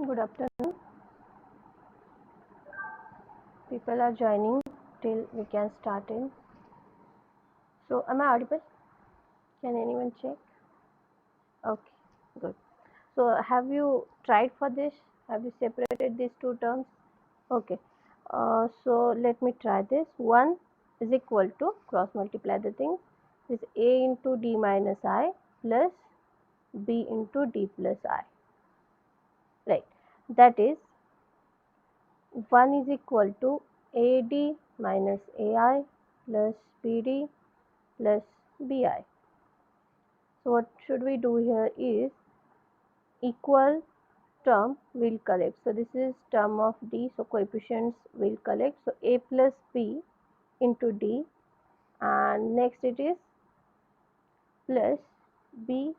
Good afternoon. People are joining till we can start in. So, am I audible? Can anyone check? Okay, good. So, have you tried for this? Have you separated these two terms? Okay. So, let me try this. 1 is equal to, cross multiply the thing, is a into d minus I plus b into d plus I. Right. That is 1 is equal to AD minus AI plus BD plus BI. So what should we do here is equal term will collect. So this is term of D, so coefficients will collect. So A plus B into D, and next it is plus B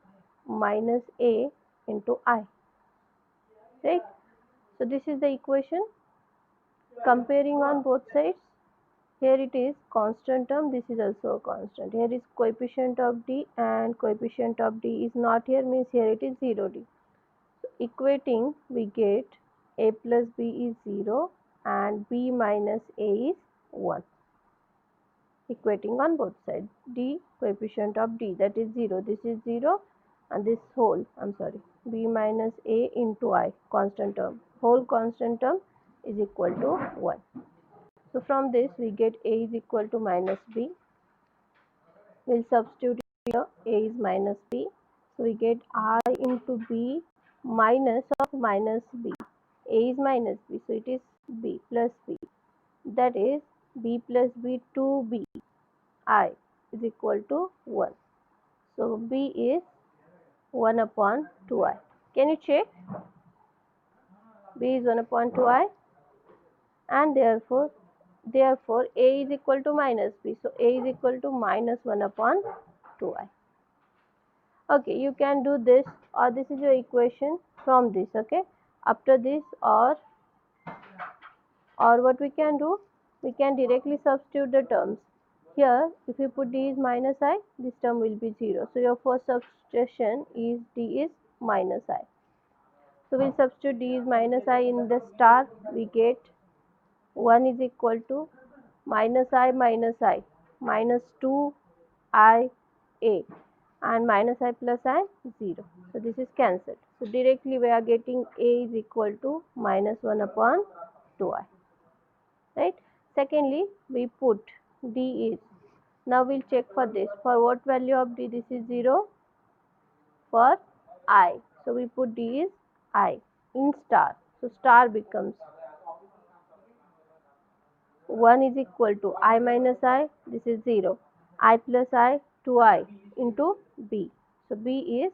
minus A into I. Right? So this is the equation. Comparing on both sides, here it is constant term, this is also a constant. Here is coefficient of D and coefficient of D is not here, means here it is 0D. So equating, we get A plus B is 0 and B minus A is 1. Equating on both sides. D, coefficient of D, that is 0. This is 0 and this whole, B minus A into I, constant term. Whole constant term is equal to 1. So from this we get A is equal to minus B. We'll substitute here, A is minus B. So we get I into B minus of minus B. A is minus B, so it is B plus B. That is B plus B to B. I is equal to 1. So B is 1 upon 2I. Can you check? B is 1 upon 2I, and therefore A is equal to minus B. So A is equal to minus 1 upon 2I. Okay, you can do this, or this is your equation from this. Okay, after this, or what we can do, we can directly substitute the terms. Here if you put D is minus I, this term will be 0. So your first substitution is D is minus I. So we'll substitute D is minus I in the star. We get 1 is equal to minus I minus 2I A, and minus I plus I 0. So this is cancelled. So directly we are getting A is equal to minus 1 upon 2I. Right. Secondly, we put D is, now we'll check for this. For what value of D? This is 0 for I. So we put D is I in star. So star becomes 1 is equal to I minus I, this is 0. I plus I, 2I into B. So B is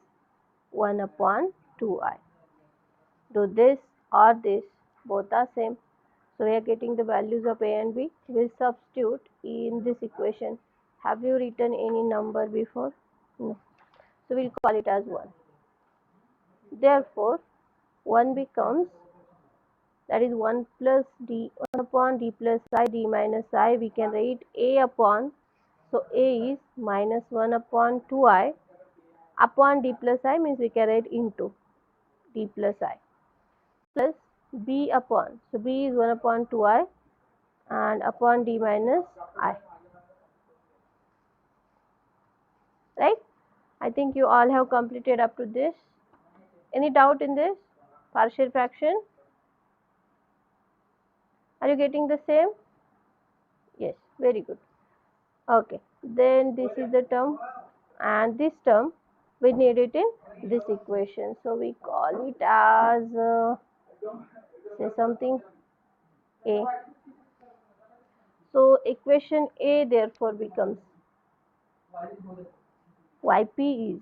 1 upon 2I. Do this or this, both are same. So we are getting the values of A and B. We'll substitute in this equation. Have you written any number before? No. So we'll call it as 1. Therefore, 1 becomes, that is 1 plus D, 1 upon D plus I, D minus I. We can write A upon, so A is minus 1 upon 2I. Upon D plus I means we can write into D plus I, plus B upon, so B is 1 upon 2I and upon D minus I. Right? I think you all have completed up to this. Any doubt in this? Partial fraction? Are you getting the same? Yes, very good. Okay, then this is the term, and this term we need it in this equation. So we call it as say something A. So equation A therefore becomes YP is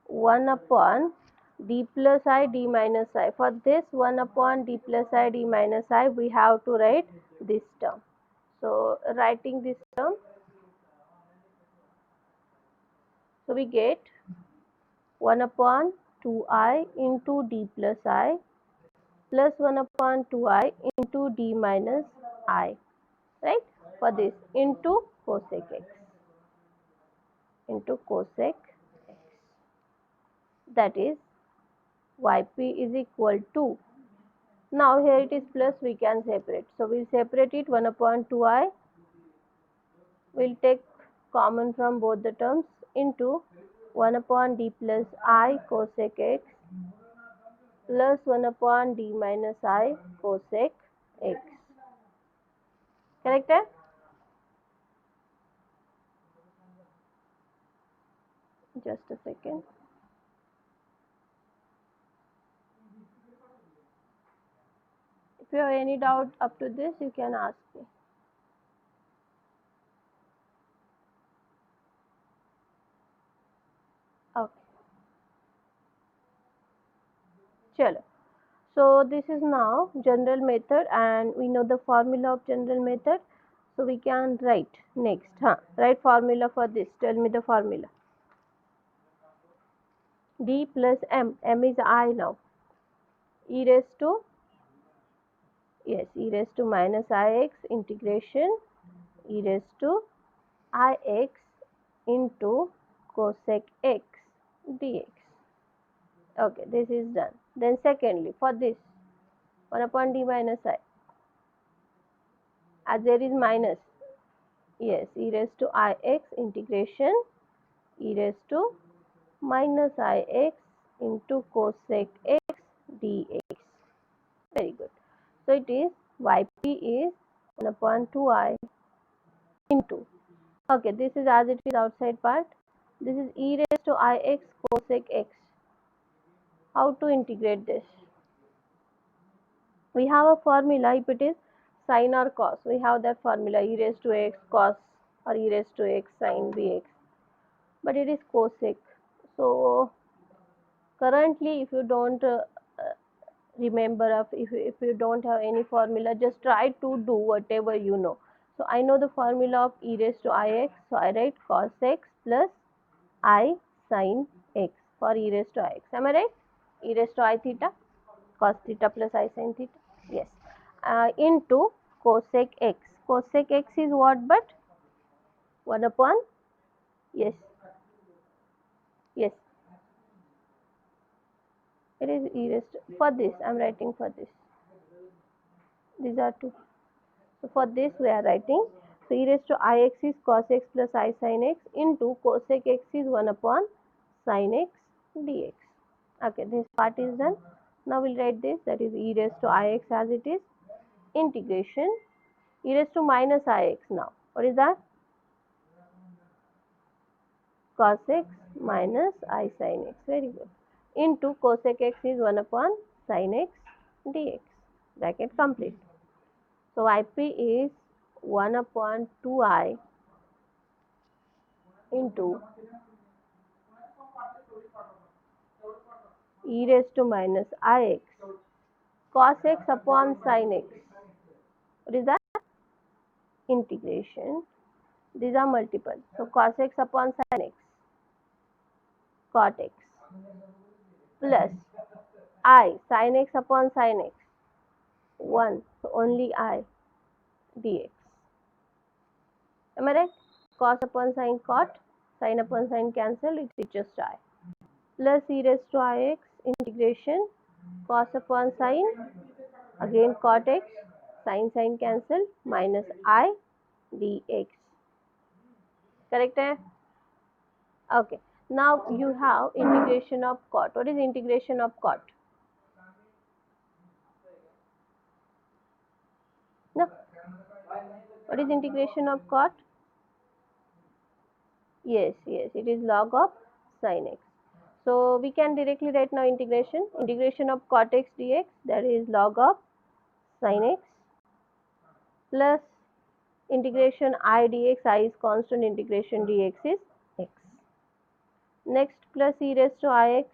1 upon D plus I, D minus I. For this 1 upon D plus I, D minus I, we have to write this term. So writing this term, so we get 1 upon 2I into D plus I plus 1 upon 2I into D minus I, right? For this into cosec x, that is YP is equal to Now here it is plus, we can separate. So we'll separate it 1 upon 2i. We'll take common from both the terms into 1 upon d plus I cosec x plus 1 upon d minus I cosec x. Correct? Just a second. If you have any doubt up to this, you can ask me. Okay. Chalo. So this is now general method, and we know the formula of general method. So we can write next. Write formula for this. Tell me the formula. D plus m. M is I now. E raised to, yes, e raised to minus ix integration e raised to ix into cosec x dx. Okay, this is done. Then secondly, for this 1 upon d minus I, as there is minus, yes, e raised to ix integration e raised to minus ix into cosec x dx. Very good. So it is yp is 1 upon 2i into, okay, this is as it is outside part. This is e raised to ix cosec x. How to integrate this? We have a formula. If it is sine or cos, we have that formula e raised to x cos or e raised to x sine bx. But it is cosec. So currently, if you don't remember, if you don't have any formula, just try to do whatever you know. So I know the formula of e raised to ix. So I write cos x plus I sin x for e raised to ix. Am I right? E raised to I theta, cos theta plus I sin theta. Yes. Into cosec x. Cosec x is what but 1 upon, yes, yes, it is e raised to, for this I am writing for this. These are two. So for this we are writing, so e raised to ix is cos x plus I sin x into cosec x is 1 upon sin x dx. Okay, this part is done. Now we'll write this, that is e raised to ix as it is, integration e raised to minus ix now. What is that? Cos x minus I sin x. Very good. Into cosec x is 1 upon sin x dx. Bracket complete. So yp is 1 upon 2i into e raised to minus ix cos x upon sin x. What is that? Integration. These are multiple. So cos x upon sin x, cot x, plus I sin x upon sin x, 1. So only I dx. Am I right? Cos upon sin cot, sin upon sin cancel, it's just I. Plus e raised to ix integration cos upon sin, again cot x, sin cancel, minus I dx. Correct? Okay. Now you have integration of cot. What is integration of cot? No. What is integration of cot? Yes, yes, it is log of sin x. So we can directly write now integration of cot x dx, that is log of sin x, plus integration I dx, I is constant, integration dx is x. Next, plus e raised to ix,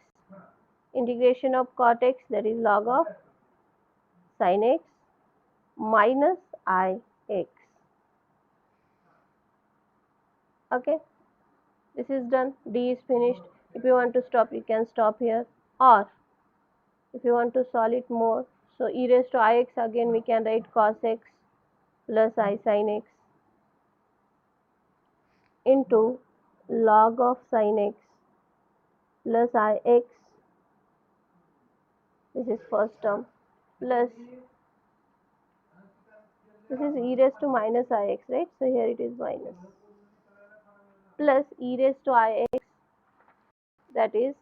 integration of cot x, that is log of sin x minus I x. Okay, this is done. D is finished. If you want to stop, you can stop here, or if you want to solve it more, so e raised to ix, again we can write cos x plus I sin x into log of sin x plus I x. This is first term. plus, this is e raised to minus ix, right? So here it is minus, plus e raised to ix, that is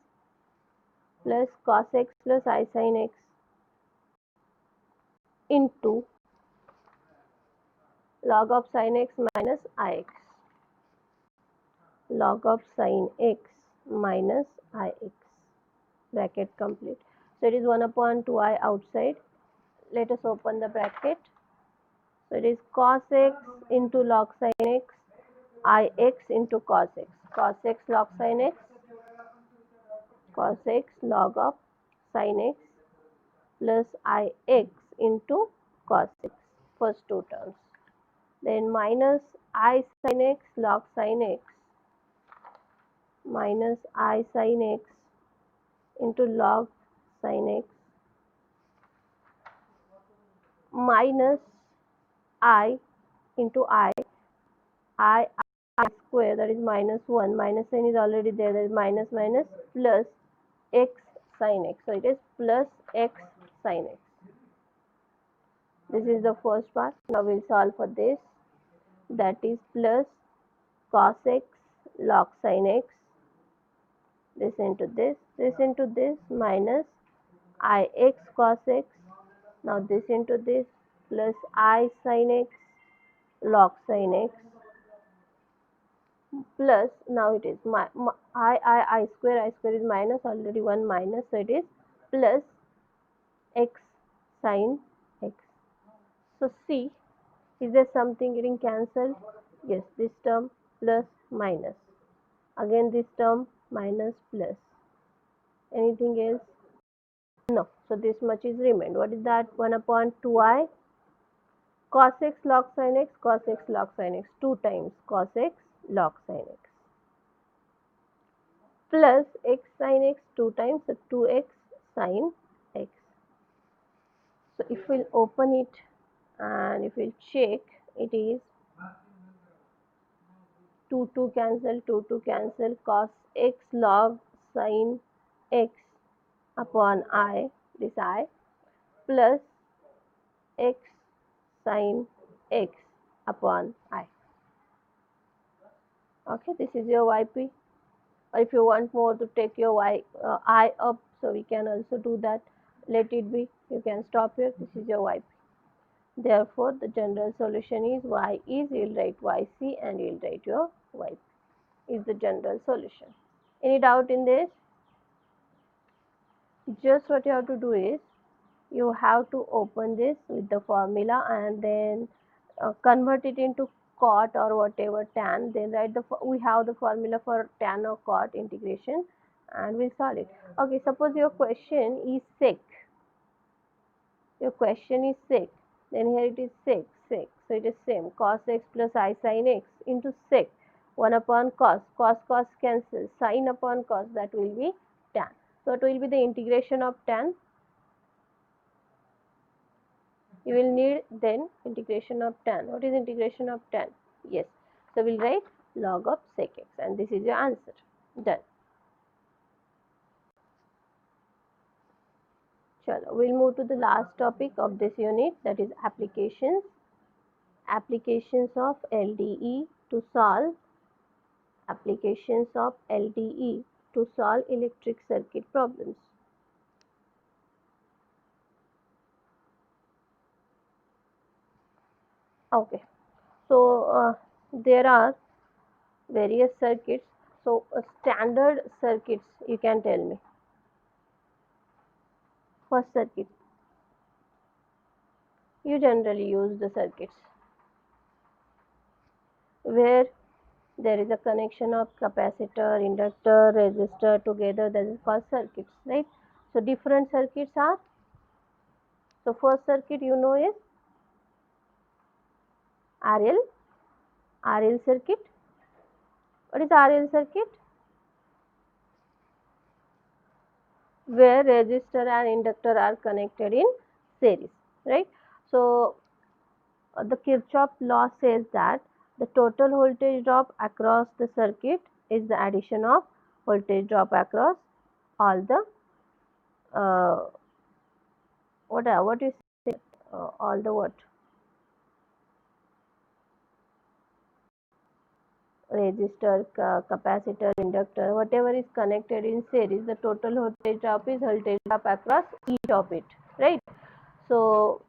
plus cos x plus I sin x into log of sin x minus ix, log of sin x minus ix, bracket complete. So it is 1 upon 2i outside. Let us open the bracket. So it is cos x into log sin x, ix into cos x, cos x log sin x, cos x log of sin x plus ix into cos x, first two terms. Then minus I sin x log sin x minus I sin x into log sin x minus I into I square, that is minus 1, minus sign is already there, that is minus minus plus x sin x. So it is plus x sin x. This is the first part. Now we'll solve for this. That is plus cos x log sin x, this into this into this, minus ix cos x, now this into this, plus I sin x log sin x, plus, now it is I square is minus, already 1 minus, so it is plus x sin x. So see, is there something getting cancelled? Yes, this term plus minus, again this term minus plus. Anything else? No. So this much is remained. What is that? 1 upon 2i cos x log sin x, cos x log sin x, 2 times cos x log sin x, plus x sin x 2 times, so 2x sin x. So if we'll open it and if we'll check, it is 2 cancel, 2 cancel, cos x log sin x upon I, this I, plus x sin x upon I. Okay, this is your yp. Or if you want more to take your I up, so we can also do that. Let it be. You can stop here. This is your yp. Therefore, the general solution is y is, you will write yc and you will write your yp is the general solution. Any doubt in this? Just what you have to do is, you have to open this with the formula and then convert it into cot or whatever tan, then write we have the formula for tan or cot integration and we'll solve it. Okay, suppose your question is sec, then here it is sec, so it is same, cos x plus I sin x into sec, 1 upon cos, cos cancels, sin upon cos, that will be tan. So it will be the integration of tan. You will need then integration of tan. What is integration of tan? Yes. So we'll write log of sec x and this is your answer. Done. Chalo, we'll move to the last topic of this unit, that is applications. Applications of LDE to solve electric circuit problems. Okay. So there are various circuits. So standard circuits, you can tell me. First circuit, you generally use the circuits where there is a connection of capacitor, inductor, resistor together, that is called circuits, right? So different circuits are, so first circuit you know is RL circuit. What is RL circuit? Where resistor and inductor are connected in series, right? So the Kirchhoff law says that the total voltage drop across the circuit is the addition of voltage drop across all the what is all the what? Resistor, capacitor, inductor, whatever is connected in series, the total voltage drop is voltage drop across each of it, right? So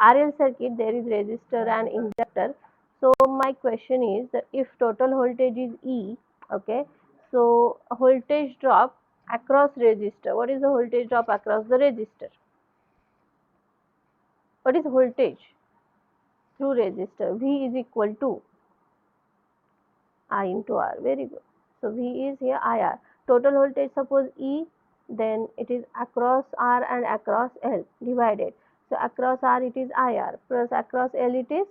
RL circuit, there is resistor and inductor. So my question is that if total voltage is E, okay, so voltage drop across resistor, what is the voltage drop across the resistor? What is voltage through resistor? V is equal to I into R. Very good. So V is here IR. Total voltage, suppose E, then it is across R and across L divided. So across R it is IR, plus across L it is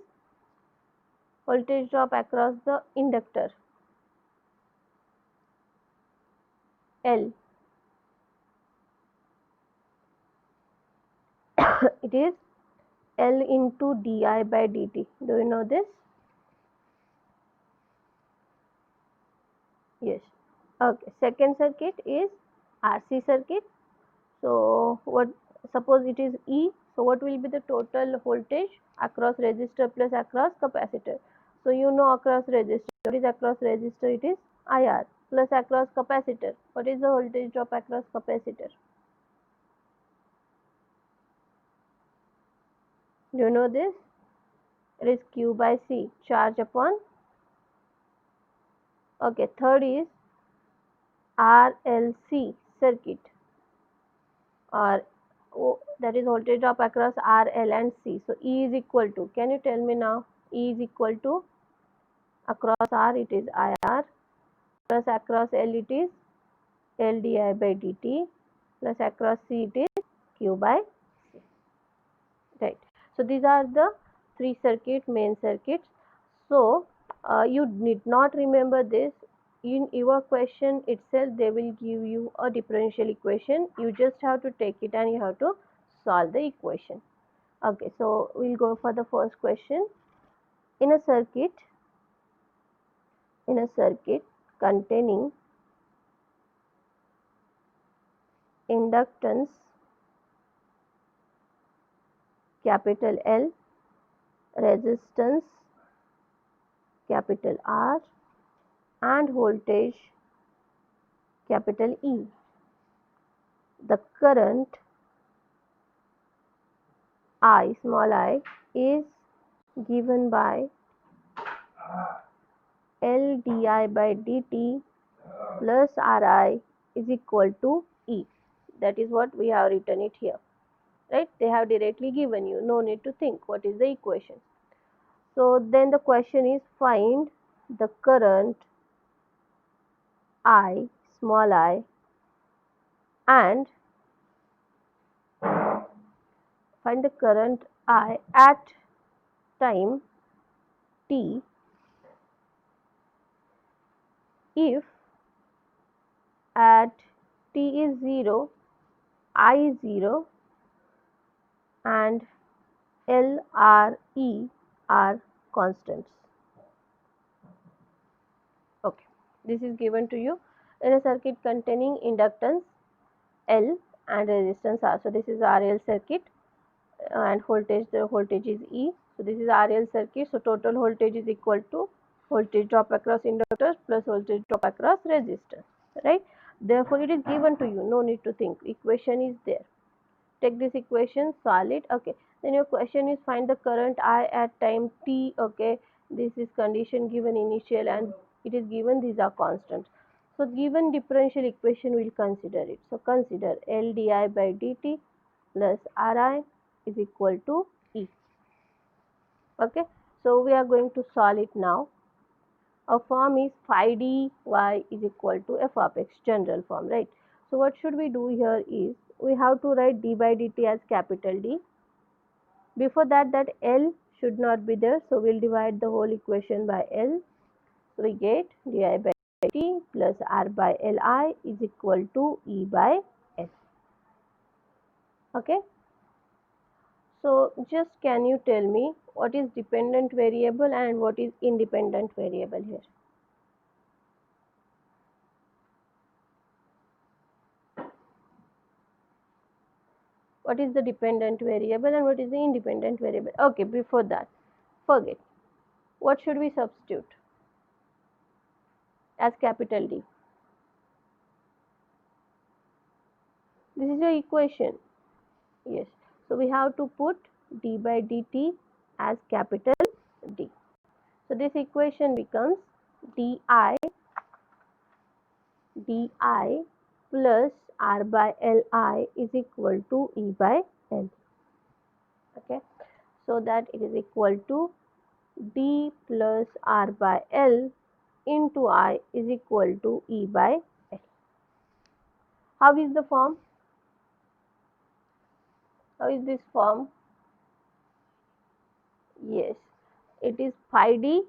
voltage drop across the inductor L. It is L into di by dt. Do you know this? Yes. Okay. Second circuit is RC circuit. So what, suppose it is E, so what will be the total voltage across resistor plus across capacitor? So you know across resistor, what is across resistor? It is IR, plus across capacitor. What is the voltage drop across capacitor? Do you know this? It is Q by C, charge upon. Okay, third is RLC circuit, or that is voltage drop across R, L and C. So E is equal to, can you tell me now? E is equal to, across R it is IR, plus across L it is L di by dt, plus across C it is Q by C. Right. So these are the three main circuits. So you need not remember this. In your question itself, they will give you a differential equation. You just have to take it and you have to solve the equation. Okay, so we'll go for the first question. In a circuit, containing inductance capital L, resistance capital R, and voltage capital E, the current I, small I, is given by L di by dt plus Ri is equal to E. That is what we have written it here, right? They have directly given you, no need to think what is the equation. So then the question is, find the current I, small I, and find the current I at time t if at t is 0, I is 0 and L, R, E are constants. Okay, this is given to you in a circuit containing inductance L and resistance R. So this is RL circuit and voltage, the voltage is E. So this is RL circuit. So total voltage is equal to voltage drop across inductors plus voltage drop across resistors, right? Therefore it is given to you, no need to think, equation is there. Take this equation, solve it. Okay, then your question is, find the current I at time t. Okay, this is condition given initial and it is given these are constants. So given differential equation we will consider it. So consider L di by dt plus Ri is equal to E. Okay, so we are going to solve it now. Our form is phi dy is equal to f of x, general form, right? So what should we do here is, we have to write d by dt as capital D. Before that, that L should not be there, so we'll divide the whole equation by L. So we get di by dt plus R by Li is equal to E by S. Okay. So just can you tell me what is dependent variable and what is independent variable here? What is the dependent variable and what is the independent variable? Okay, before that, forget. What should we substitute as capital D? This is your equation. Yes. So we have to put d by dt as capital D. So this equation becomes di plus r by li is equal to e by l. Okay. So that it is equal to d plus r by l into I is equal to e by l. How is the form? How is this form? Yes, it is phi d.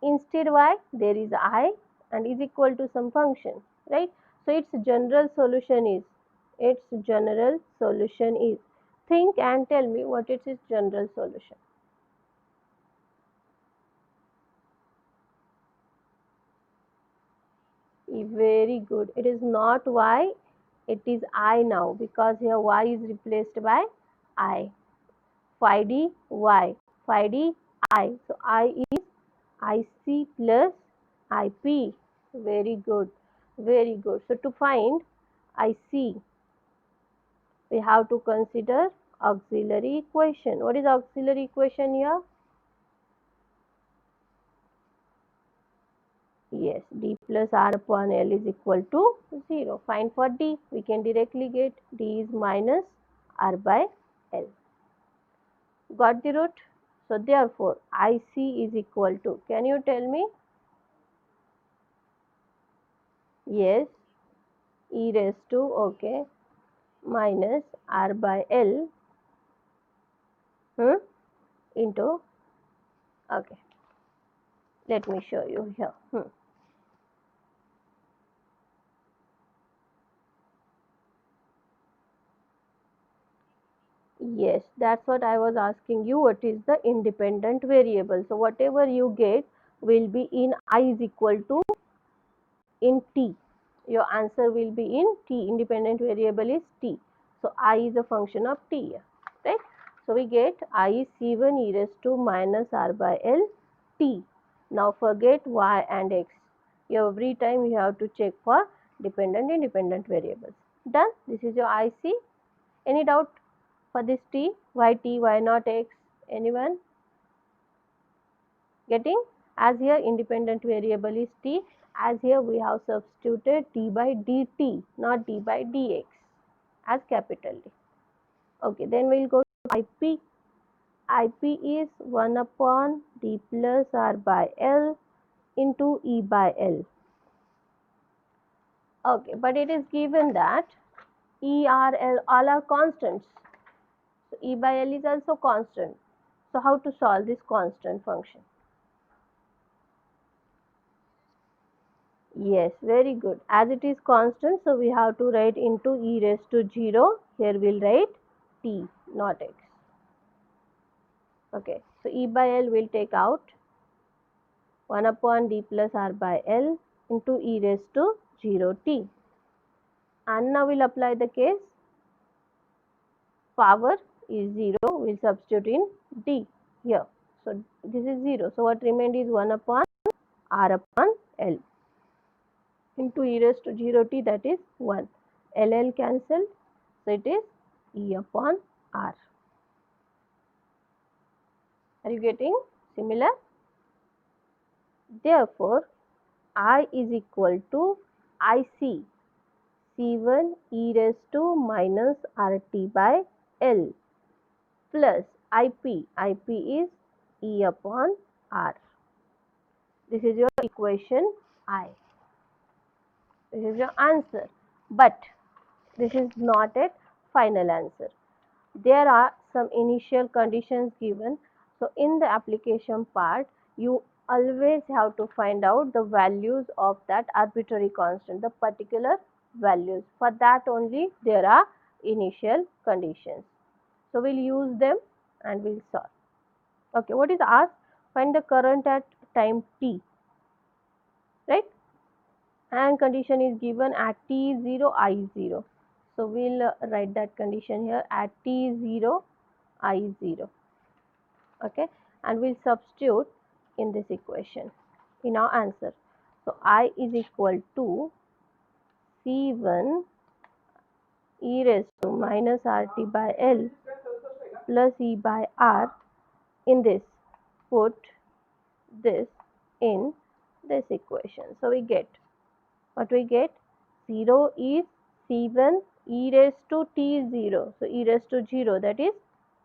Instead why? There is I and is equal to some function, right? So its general solution is, think and tell me what is its general solution. Very good. It is not y, it is I now because here y is replaced by I. Phi d y, phi d I. So I is IC plus IP. Very good. Very good. So to find IC, we have to consider auxiliary equation. What is auxiliary equation here? Yes, d plus r upon L is equal to 0. Find for d. We can directly get d is minus r by L. Got the root? So therefore, IC is equal to, can you tell me? Yes, e raised to, okay, minus r by L into, okay, let me show you here. Yes, that's what I was asking you. What is the independent variable? So whatever you get will be in I is equal to in t. Your answer will be in t. Independent variable is t. So I is a function of t, right? So we get I is c1 e raised to minus r by L t. Now forget y and x. Every time you have to check for dependent independent variables. Done. This is your IC. Any doubt for this t? Why t? Why not x? Anyone? Getting? As here independent variable is t, as here we have substituted d by dt, not d by dx as capital D. Okay, then we'll go to IP. IP is 1 upon d plus r by L into e by L. Okay, but it is given that E, R, L all are constants. So e by L is also constant. So how to solve this constant function? Yes, very good. As it is constant, so we have to write into e raised to 0. Here we'll write t, not x. Okay, so e by L will take out 1 upon d plus r by L into e raised to 0 t. And now we'll apply the case. Power is 0, we'll substitute in d here. So this is 0. So what remained is 1 upon r upon L into e raised to 0 t, that is 1. LL cancelled, so it is E upon R. Are you getting similar? Therefore, I is equal to IC C1 e raised to minus RT by L plus IP. IP is E upon R. This is your equation I. This is your answer. But this is not a final answer. There are some initial conditions given. So in the application part, you always have to find out the values of that arbitrary constant, the particular values. For that only there are initial conditions. So we'll use them and we'll solve. Okay, what is asked? Find the current at time t, right? And condition is given at t is 0, I is 0. So So we'll write that condition here at t is 0, I is 0. Okay, and we'll substitute in this equation in our answer. So I is equal to C1 e raised to minus RT by L plus E by R. In this, put this in this equation. So we get, what we get? 0 is C1 e raised to t is 0. So e raised to 0, that is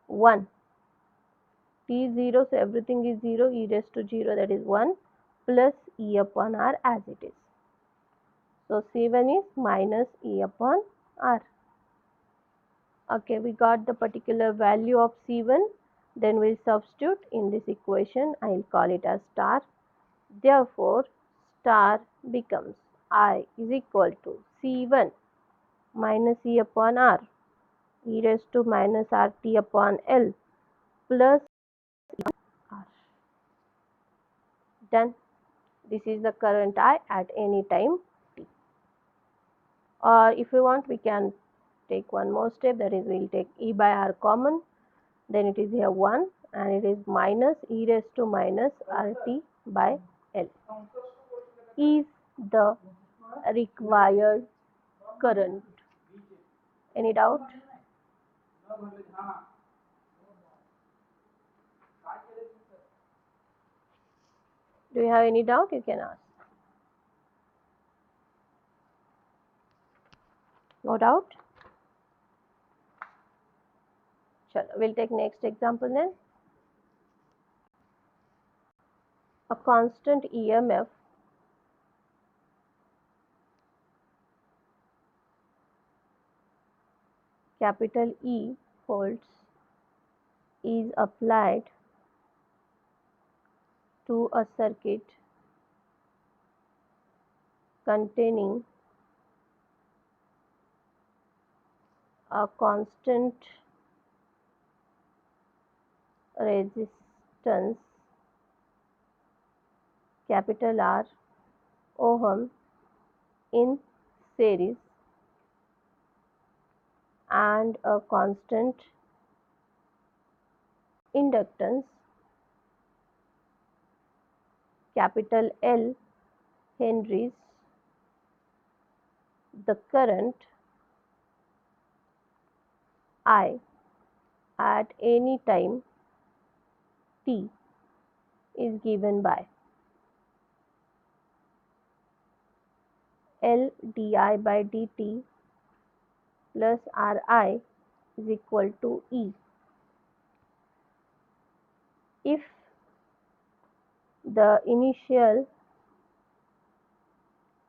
1. T is 0, so everything is 0, e raised to 0, that is 1, plus E upon R as it is. So C1 is minus E upon R. Okay, we got the particular value of C1. Then we'll substitute in this equation. I'll call it as star. Therefore, star becomes I is equal to C1 minus E upon R, e raised to minus RT upon L plus R. Done. This is the current I at any time t. Or if you want, we can take one more step, that is, we'll take E by R common. Then it is here 1 and it is minus e raised to minus RT by L is the required current. Any doubt? Do you have any doubt? You can ask. No doubt? Chalo, we'll take next example then. A constant EMF capital E volts is applied to a circuit containing a constant resistance capital R ohm in series and a constant inductance capital L henries. The current I at any time t is given by L di by dt plus Ri is equal to E. If the initial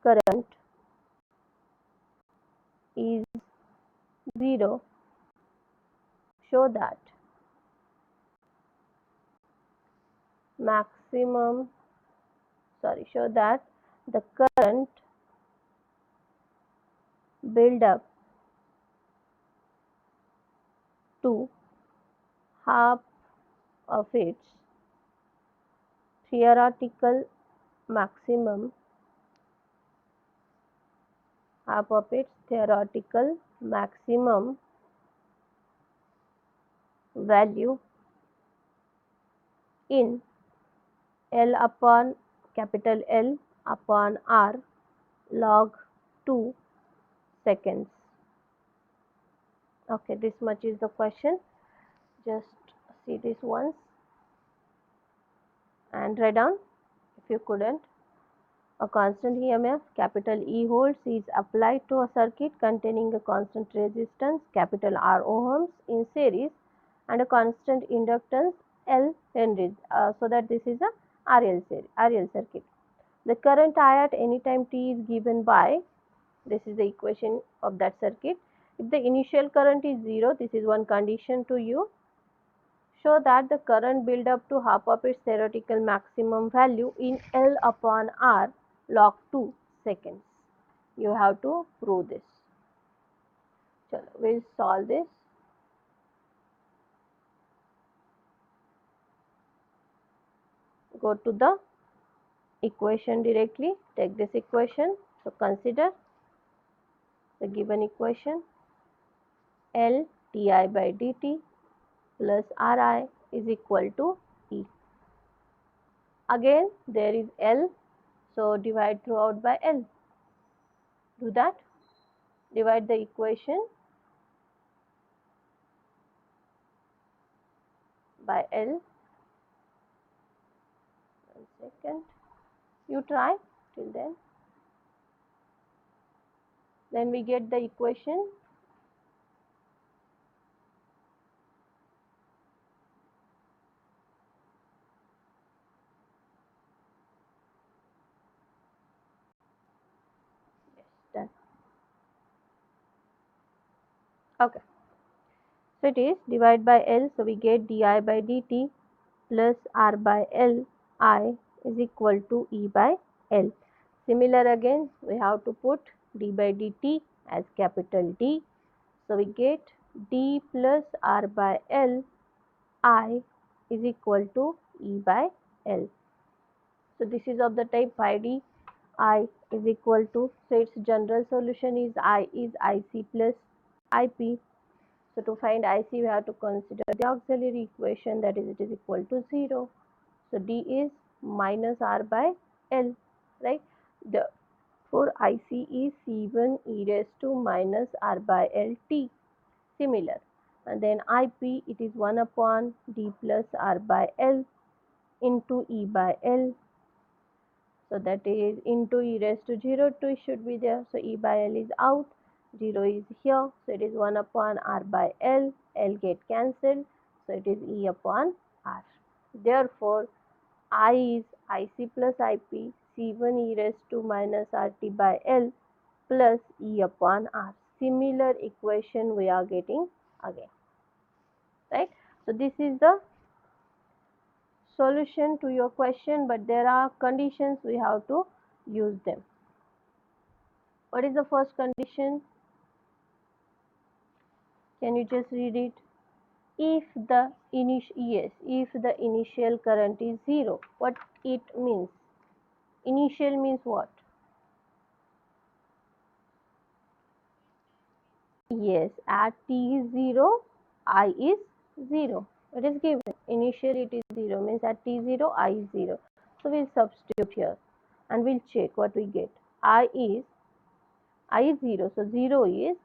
current is 0, show that the current build up to half of its theoretical maximum value in L upon capital L upon R log 2 seconds. Okay, this much is the question. Just see this once and write down if you couldn't. A constant EMF capital E volts is applied to a circuit containing a constant resistance capital R ohms in series and a constant inductance L henries, so that this is a RL circuit. The current I at any time t is given by, this is the equation of that circuit. If the initial current is 0, this is one condition to you. Show that the current build up to half of its theoretical maximum value in L upon R log 2 seconds. You have to prove this. Chalo, we'll solve this. Go to the equation directly. Take this equation. So consider the given equation. L di by dt plus Ri is equal to E. Again there is L, so divide throughout by L. Do that. Divide the equation by L. 1 second. You try till then. Then we get the equation. Yes, done. Okay. So it is divide by L. So we get di by dt plus R by L I is equal to E by L. Similar again, we have to put d by dt as capital D. So we get d plus R by L I is equal to E by L. So this is of the type phi d I is equal to, so its general solution is I is IC plus IP. So to find IC we have to consider the auxiliary equation, that is it is equal to 0. So D is minus R by L, right? For IC is C1 e raised to minus R by L T, similar. And then IP, it is 1 upon D plus R by L into E by L. So that is into e raised to 0, 2 should be there. So E by L is out, 0 is here. So it is 1 upon R by L, L get cancelled. So it is E upon R. Therefore, I is IC plus IP, C1 e raised to minus RT by L plus E upon R. Similar equation we are getting again, right? So this is the solution to your question, but there are conditions we have to use them. What is the first condition? Can you just read it? If the initial current is 0, what it means? Initial means what? Yes, at t is 0, I is 0. It is given. Initially it is 0, means at t 0, I is 0. So we'll substitute here and we'll check what we get. I is 0. So 0 is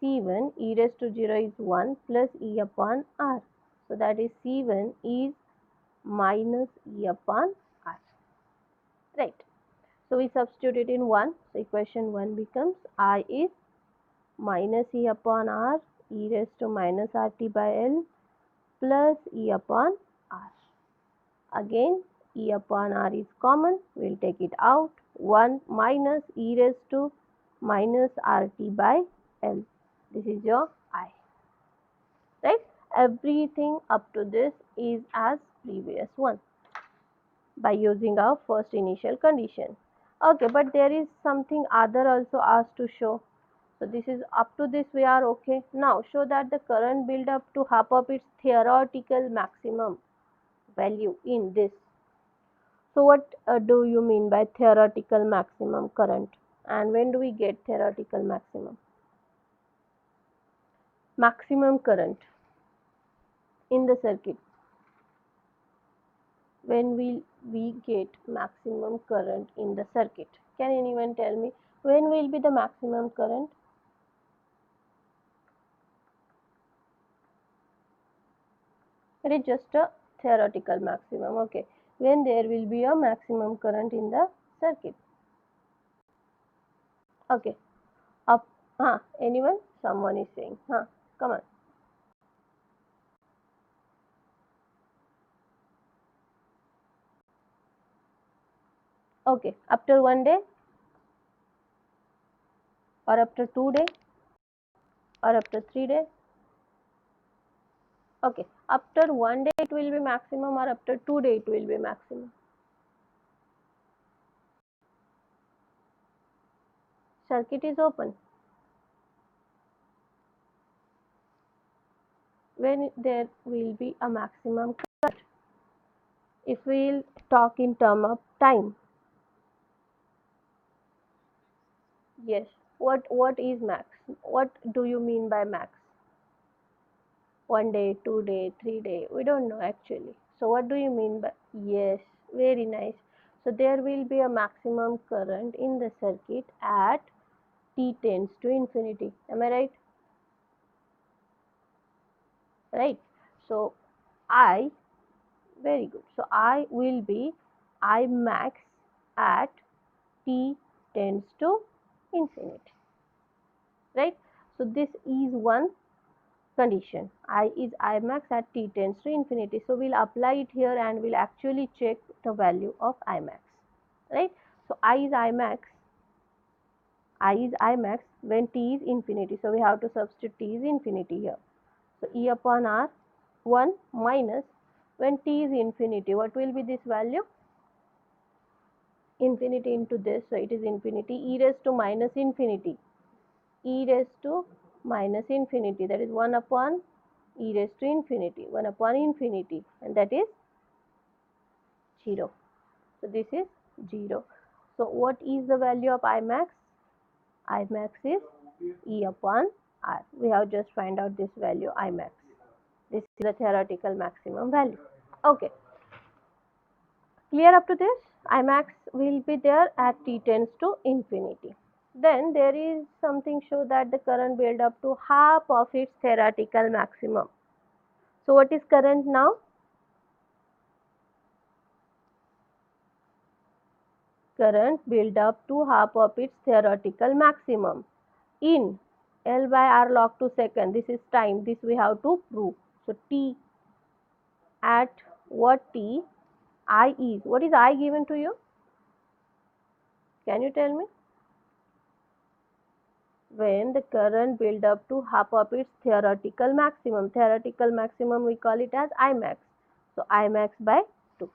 C1 e raised to 0 is 1 plus E upon R. So that is C1 is minus E upon R. Right. So we substitute it in 1. So equation 1 becomes I is minus E upon R e raised to minus RT by L plus E upon R. Again E upon R is common. We will take it out. 1 minus e raised to minus RT by L. This is your I. Right? Everything up to this is as previous one by using our first initial condition. Okay, but there is something other also asked to show. So this is up to this we are okay. Now show that the current build up to half of its theoretical maximum value in this. So what do you mean by theoretical maximum current, and when do we get theoretical maximum? Maximum current in the circuit. When will we get maximum current in the circuit? Can anyone tell me when will be the maximum current? It is just a theoretical maximum. Okay, when there will be a maximum current in the circuit. Okay, up. Anyone? Someone is saying. Come on. Okay, after 1 day, or after 2 days, or after 3 days. Okay, after 1 day it will be maximum, or after 2 days it will be maximum. Circuit is open. When there will be a maximum current. If we'll talk in term of time. Yes. What is max? What do you mean by max? 1 day, 2 day, 3 day, we don't know actually. So what do you mean by, yes, very nice. So there will be a maximum current in the circuit at t tends to infinity. Am I right? Right. So I, very good. So I will be I max at t tends to infinity. Right. So this is one condition. I is I max at t tends to infinity. So we'll apply it here and we'll actually check the value of I max. Right. So I is I max. I is I max when t is infinity. So we have to substitute t is infinity here. So E upon R 1 minus when t is infinity, what will be this value? Infinity into this, so it is infinity e raised to minus infinity. E raised to minus infinity, that is 1 upon e raised to infinity, 1 upon infinity, and that is 0. So this is 0. So what is the value of I max? I max is E upon R. We have just find out this value I max. This is the theoretical maximum value. Okay. Clear up to this? I max will be there at t tends to infinity. Then there is something show that the current build up to half of its theoretical maximum. So what is current now? Current build up to half of its theoretical maximum in L by R log to second. This is time. This we have to prove. So t at what t I is. What is I given to you? Can you tell me? When the current build up to half of its theoretical maximum. Theoretical maximum we call it as I max. So I max by 2.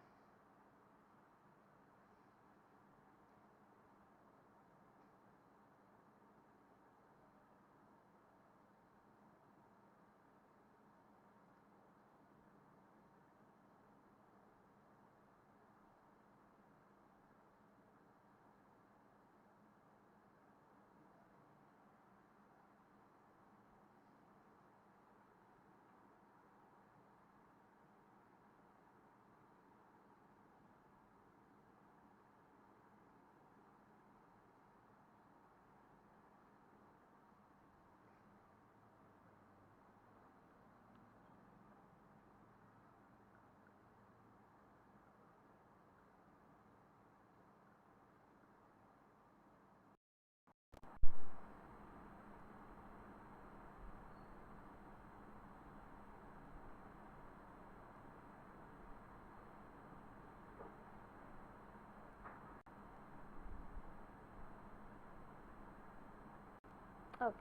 Okay,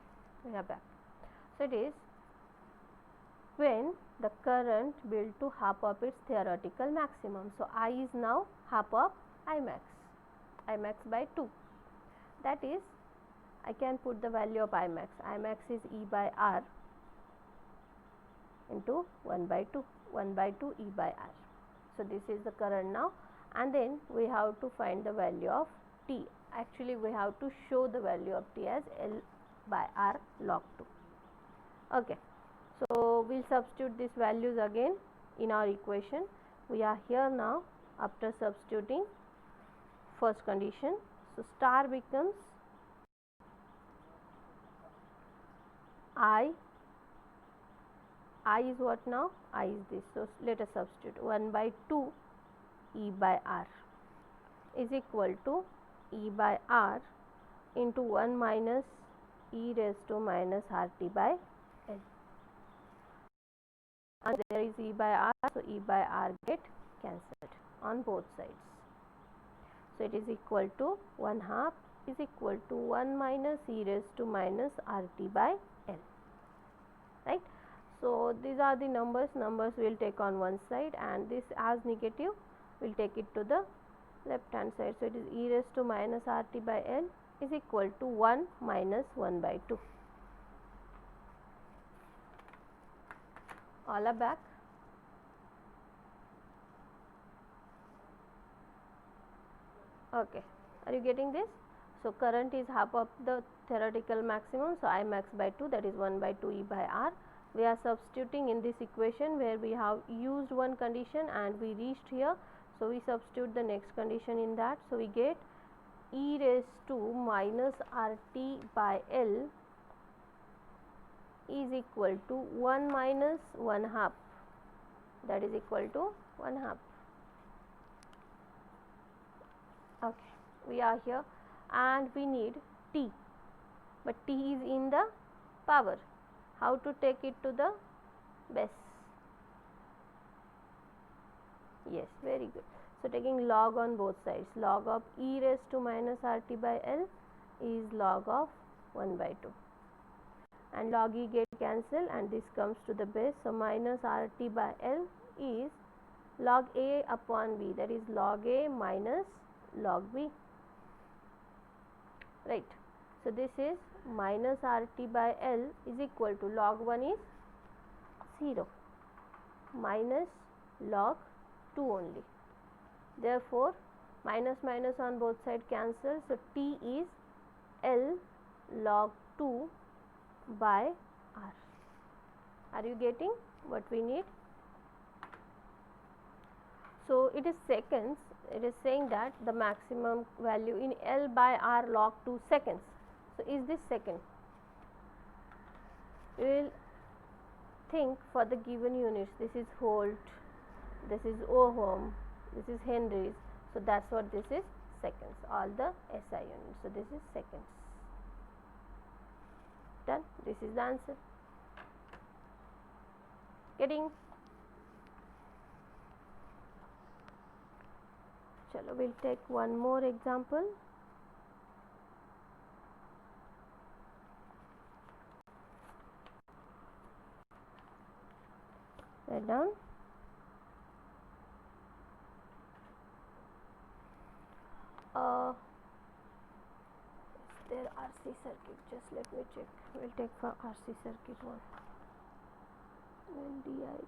we are back. So it is when the current build to half of its theoretical maximum. So I is now half of I max. I max by 2. That is, I can put the value of I max. I max is E by R into 1 by 2. 1 by 2 E by R. So this is the current now, and then we have to find the value of T. Actually we have to show the value of T as L by R log 2. Okay, so we'll substitute these values again in our equation. We are here now after substituting first condition. So star becomes I is what now? I is this. So let us substitute 1 by 2 E by R is equal to E by R into 1 minus E raised to minus RT by L. And there is E by R, so E by R get cancelled on both sides. So it is equal to 1 half is equal to 1 minus E raised to minus RT by L. Right? So these are the numbers will take on one side, and this as negative will take it to the left hand side. So it is E raised to minus RT by L is equal to 1 minus 1 by 2. All are back. Okay, are you getting this? So current is half of the theoretical maximum, so I max by 2, that is 1 by 2 E by R. we are substituting in this equation where we have used one condition and we reached here. So we substitute the next condition in that. So we get e raised to minus RT by L is equal to 1 minus 1 half, that is equal to 1 half. Okay, we are here and we need t, but t is in the power. How to take it to the base? Yes, very good. So taking log on both sides, log of e raised to minus RT by L is log of 1 by 2, and log e get cancelled and this comes to the base. So minus RT by L is log A upon B, that is log A minus log B, right. So this is minus RT by L is equal to log 1 is 0 minus log 2 only. Therefore minus minus on both sides cancel. So t is L log 2 by R. Are you getting what we need? So it is seconds. It is saying that the maximum value in L by R log 2 seconds. So is this second? You will think for the given units. This is volt, this is ohm, this is henries. So that's what this is, seconds, all the SI units. So this is seconds. Done. This is the answer. Getting? Chalo, we'll take one more example. Write down. Is there RC circuit? Just let me check. We'll take for RC circuit one. DI.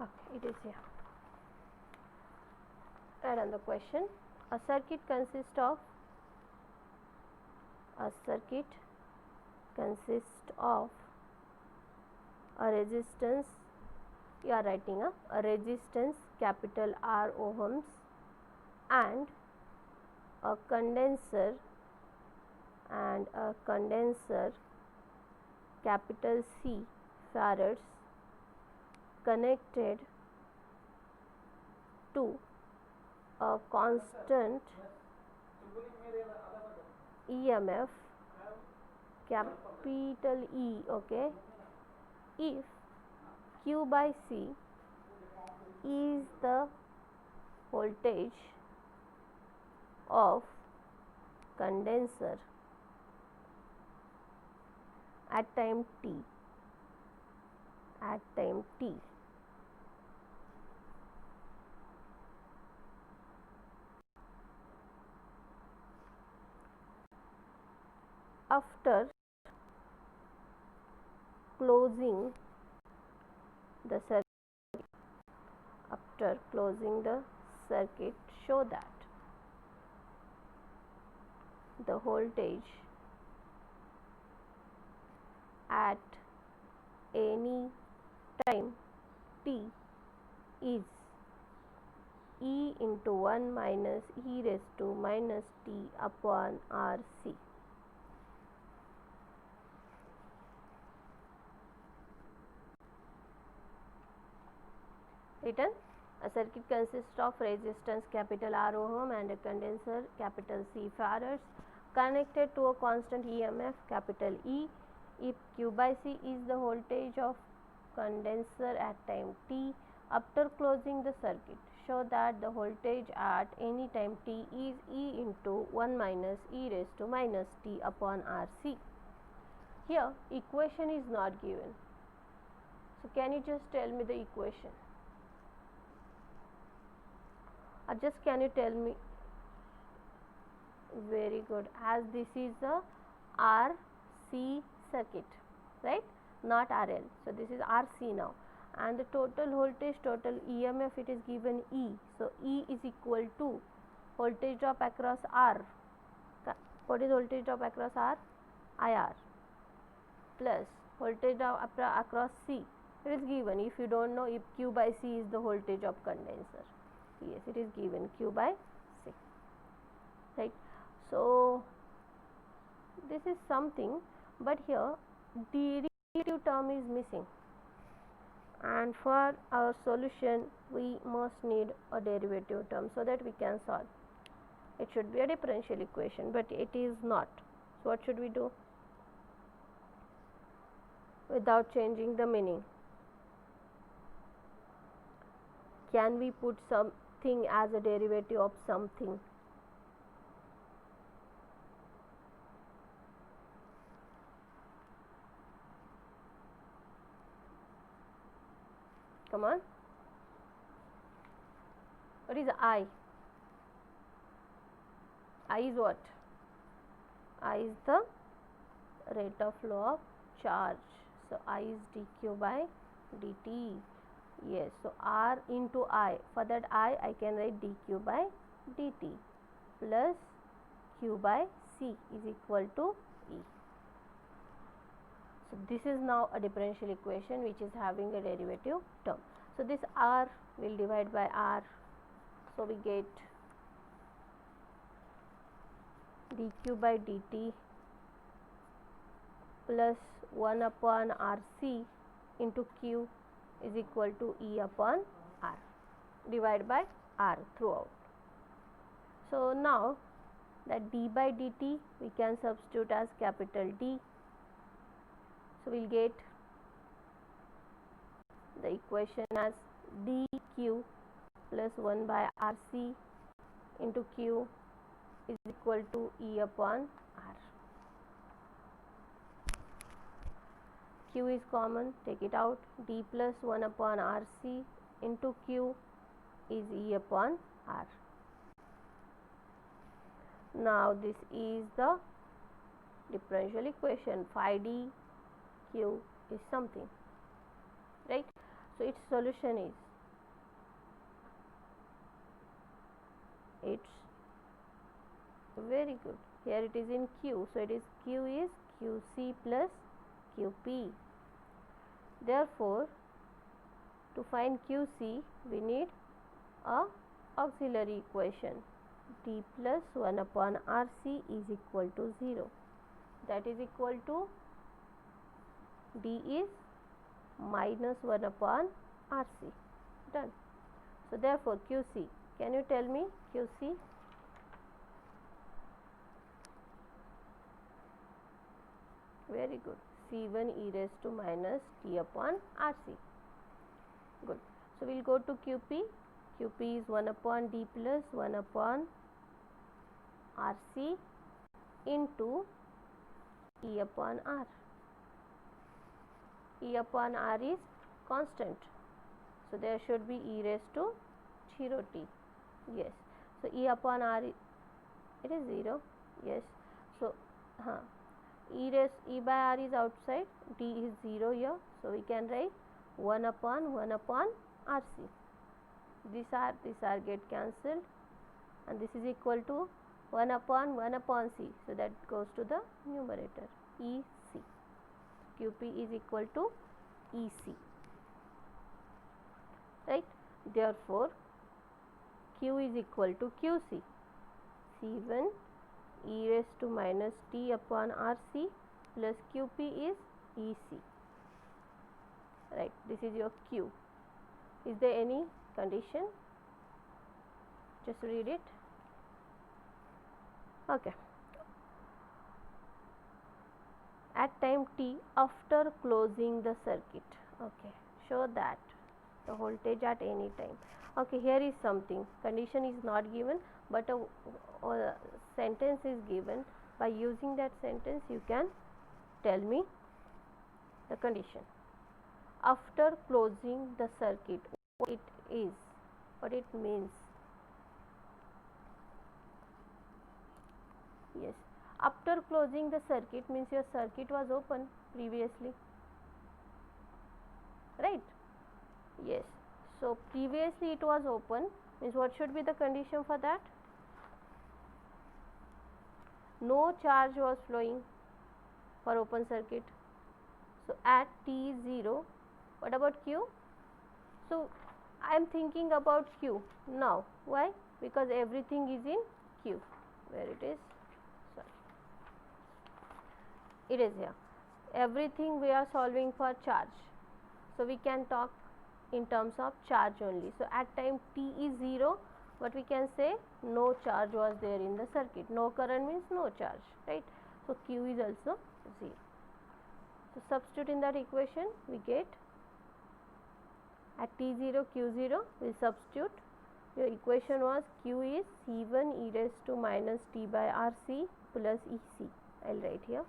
Okay, it is here. Write on the question. A circuit consists of a resistance. You are writing a resistance capital R ohms and a condenser capital C farads connected to a constant EMF capital E, okay, if Q by C is the voltage of condenser at time t, after closing the circuit, show that the voltage at any time t is E into 1 minus e raised to minus t upon RC. Written, a circuit consists of resistance capital R ohm and a condenser capital C farads connected to a constant EMF capital E. If Q by C is the voltage of condenser at time t, after closing the circuit, show that the voltage at any time t is E into 1 minus e raised to minus t upon RC. Here equation is not given. So can you just tell me the equation? Or just can you tell me? Very good. As this is a RC circuit, right? Not RL. So this is RC now. And the total voltage, total EMF, it is given E. So E is equal to voltage drop across R. What is voltage drop across R? IR. plus voltage across C. It is given. If you don't know, if Q by C is the voltage of condenser, yes, it is given Q by C, right? So this is something, but here derivative term is missing, and for our solution we must need a derivative term so that we can solve. It should be a differential equation, but it is not. So what should we do? Without changing the meaning, can we put something as a derivative of something? Come on. What is I? I is what? I is the rate of flow of charge. So I is dq by dt. Yes, so R into I. For that I can write dq by dt plus q by C is equal to E. So this is now a differential equation which is having a derivative term. So this R will divide by R. So we get dq by dt plus 1 upon RC into Q is equal to E upon R, divided by R throughout. So now that d by dt we can substitute as capital D. So we will get the equation as dq plus 1 by RC into Q is equal to E upon R. Q is common, take it out. D plus 1 upon RC into Q is E upon R. Now this is the differential equation. Phi d q is something, right? So its solution is, it's very good. Here it is in Q, so it is Q is QC plus QP. Therefore, to find QC we need a auxiliary equation. D plus 1 upon RC is equal to 0. That is equal to D is minus 1 upon RC. Done. So therefore QC, can you tell me QC? Very good. C1 e raised to minus T upon RC. Good. So we will go to QP. QP is 1 upon D plus 1 upon RC into E upon R. E upon R is constant, so there should be e raised to 0t. Yes, so E upon R, it is 0. Yes, so E by R is outside, D is 0 here, so we can write 1 upon RC. This R get cancelled, and this is equal to 1 upon C, so that goes to the numerator, EC. QP is equal to EC, right? Therefore, Q is equal to QC. C1 e raised to minus T upon RC plus QP is EC, right? This is your Q. Is there any condition? Just read it. Okay. At time t after closing the circuit. Okay, show that the voltage at any time. Okay, here is something. Condition is not given, but a sentence is given. By using that sentence, you can tell me the condition. After closing the circuit, what it is, what it means. Yes, after closing the circuit means your circuit was open previously, right? Yes, so previously it was open, means what should be the condition for that? No charge was flowing for open circuit. So at t is 0, what about q? So I am thinking about q now. Why? Because everything is in q. Where it is? Sorry, it is here. Everything we are solving for charge. So we can talk in terms of charge only. So at time t is 0, what we can say, no charge was there in the circuit. No current means no charge, right? So q is also 0. So substitute in that equation, we get at t0 q0, we substitute. Your equation was q is c1 e raised to minus t by rc plus ec. I will write here,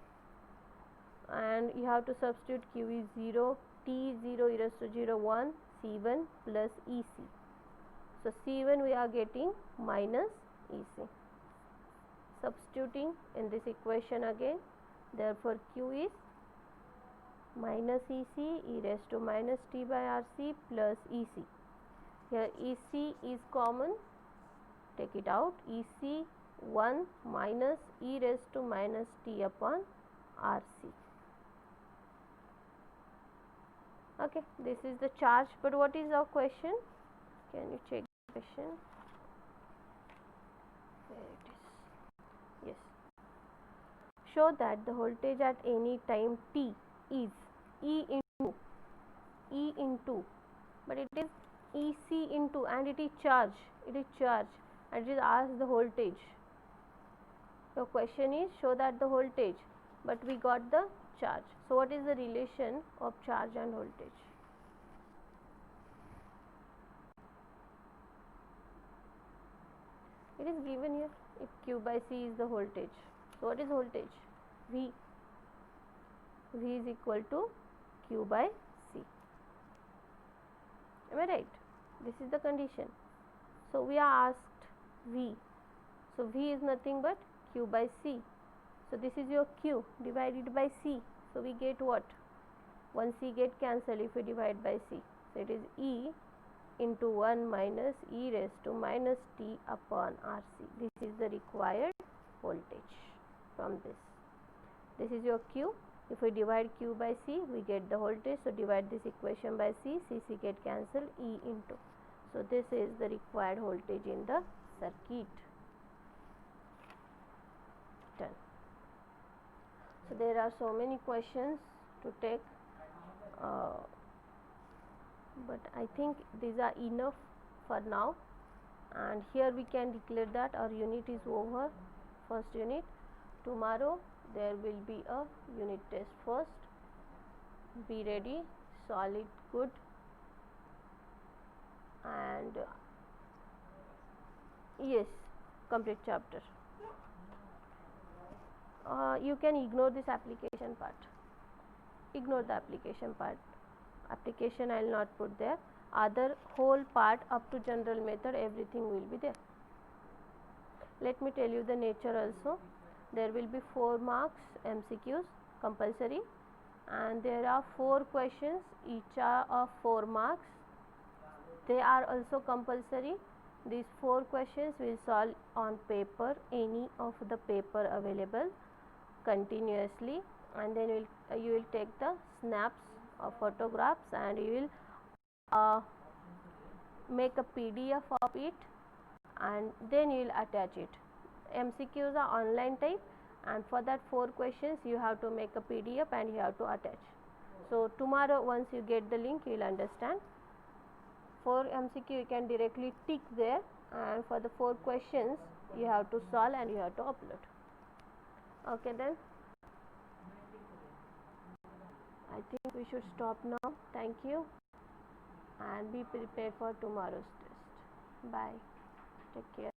and you have to substitute q is 0, t is 0 e raised to 0 1 c1 plus ec. So c1 we are getting minus ec. Substituting in this equation again, therefore q is minus ec e raised to minus t by rc plus ec. Here ec is common, take it out. Ec 1 minus e raised to minus t upon rc. Okay, this is the charge. But what is our question? Can you check the question? There it is. Yes. Show that the voltage at any time t is E into, but it is EC into, and it is charge. It is charge, and it is asked the voltage. The question is show that the voltage, but we got the charge. So what is the relation of charge and voltage? It is given here. If Q by C is the voltage, so what is voltage? V. V is equal to Q by C. Am I right? This is the condition. So we are asked V. So V is nothing but Q by C. So this is your Q divided by C. So we get what? One C get cancelled if we divide by C. So it is E into 1 minus e raised to minus t upon RC. This is the required voltage from this. This is your Q. If we divide Q by C, we get the voltage. So divide this equation by C, C get cancelled, E into. So this is the required voltage in the circuit. Done. So there are so many questions to take, but I think these are enough for now, and here we can declare that our unit is over. First unit. Tomorrow there will be a unit test first. Be ready, solve it good, and yes, complete chapter. You can ignore this application part. Ignore the application part. Application I will not put there. Other whole part up to general method, everything will be there. Let me tell you the nature also. There will be 4 marks MCQs compulsory, and there are 4 questions, each are of 4 marks. They are also compulsory. These 4 questions will solve on paper, any of the paper available continuously, and then you will take the snaps or photographs, and you will make a PDF of it, and then you will attach it. MCQs are online type, and for that 4 questions you have to make a PDF and you have to attach. So tomorrow once you get the link, you will understand. For MCQ you can directly tick there, and for the 4 questions you have to solve and you have to upload. Okay, then I think we should stop now. Thank you, and be prepared for tomorrow's test. Bye. Take care.